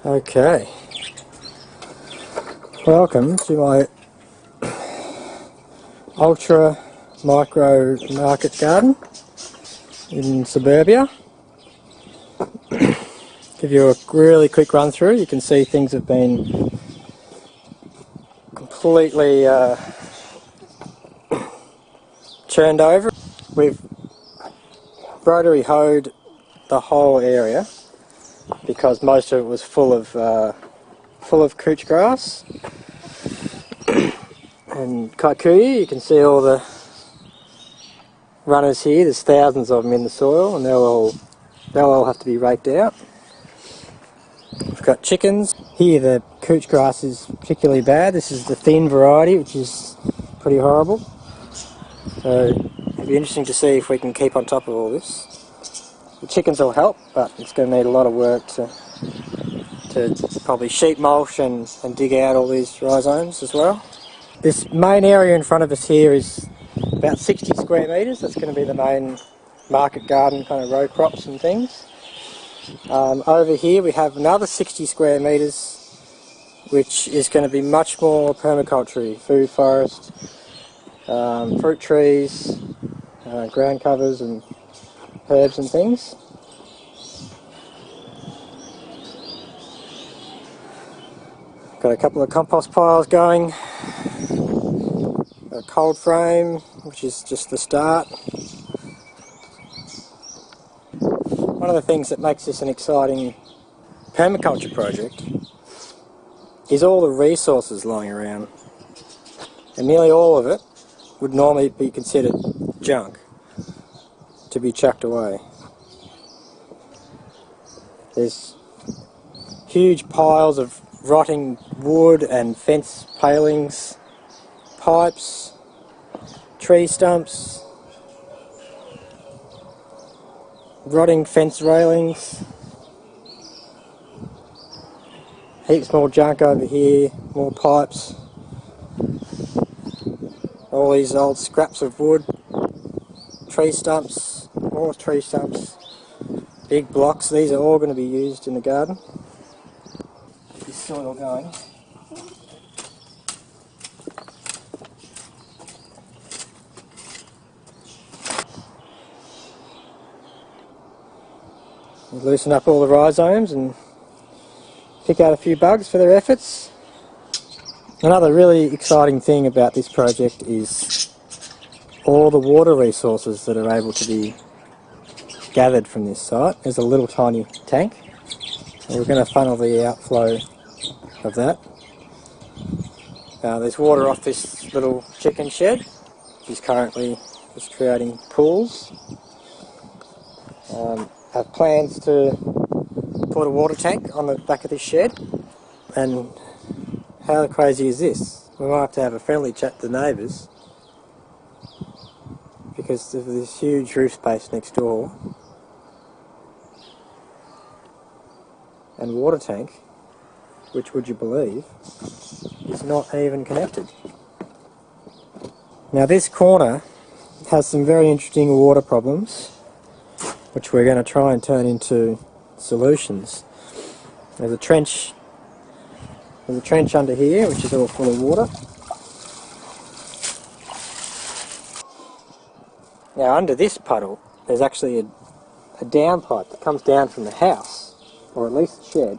Okay, welcome to my ultra micro market garden in suburbia. Give you a really quick run through. You can see things have been completely churned over. We've rotary hoed the whole area because most of it was full of couch grass and kikuyu. You can see all the runners here. There's thousands of them in the soil, and they'll all have to be raked out. We've got chickens. Here the couch grass is particularly bad. This is the thin variety, which is pretty horrible. So it'll be interesting to see if we can keep on top of all this. The chickens will help, but it's going to need a lot of work to probably sheet mulch and dig out all these rhizomes as well. This main area in front of us here is about 60 square metres. That's going to be the main market garden, kind of row crops and things. Over here we have another 60 square metres, which is going to be much more permaculture, food forest, fruit trees, ground covers and herbs and things. Got a couple of compost piles going, a cold frame, which is just the start. One of the things that makes this an exciting permaculture project is all the resources lying around, and nearly all of it would normally be considered junk to be chucked away. There's huge piles of rotting wood and fence palings, pipes, tree stumps, rotting fence railings, heaps more junk over here, more pipes, all these old scraps of wood, tree stumps, more tree stumps, big blocks. These are all going to be used in the garden. This soil going. You loosen up all the rhizomes and pick out a few bugs for their efforts. Another really exciting thing about this project is all the water resources that are able to be gathered from this site. There's a little tiny tank, and we're going to funnel the outflow of that. There's water off this little chicken shed, which is currently just creating pools. Have plans to put a water tank on the back of this shed, and how crazy is this? We might have to have a friendly chat to the neighbours because of this huge roof space next door and water tank, which, would you believe, is not even connected. Now this corner has some very interesting water problems, which we're going to try and turn into solutions. There's a trench under here, which is all full of water. Now under this puddle, there's actually a downpipe that comes down from the house, or at least the shed,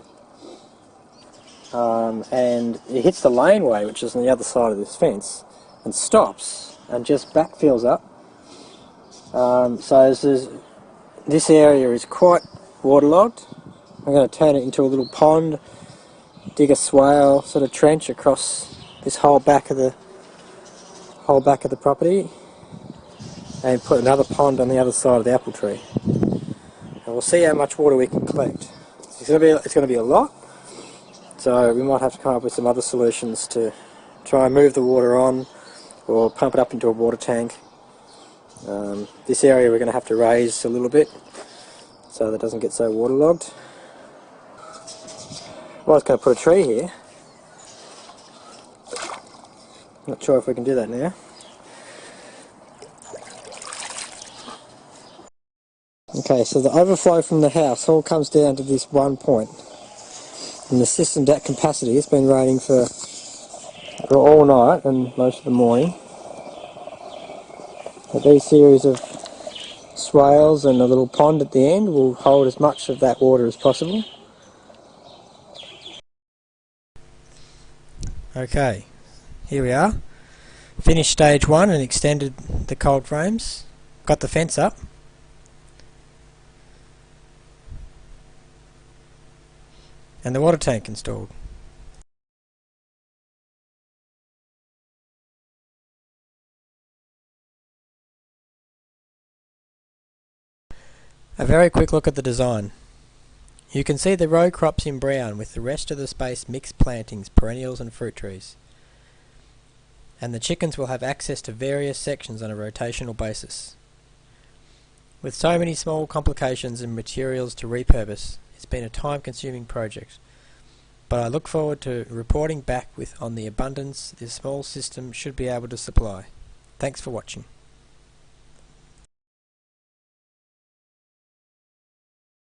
and it hits the laneway, which is on the other side of this fence, and stops, and just backfills up. So this area is quite waterlogged. I'm going to turn it into a little pond, dig a swale sort of trench across this whole back of the property, and put another pond on the other side of the apple tree. And we'll see how much water we can collect. It's going to be a lot, so we might have to come up with some other solutions to try and move the water on, or pump it up into a water tank. This area we're going to have to raise a little bit so that it doesn't get so waterlogged. Well, I was going to put a tree here. Not sure if we can do that now. Okay, so the overflow from the house all comes down to this one point. And the system's at capacity. It's been raining for all night and most of the morning. But these series of swales and a little pond at the end will hold as much of that water as possible. Okay, here we are. Finished stage 1 and extended the cold frames. Got the fence up. And the water tank installed. A very quick look at the design. You can see the row crops in brown with the rest of the space mixed plantings, perennials and fruit trees. And the chickens will have access to various sections on a rotational basis. With so many small complications and materials to repurpose, it's been a time-consuming project. But I look forward to reporting back on the abundance this small system should be able to supply. Thanks for watching.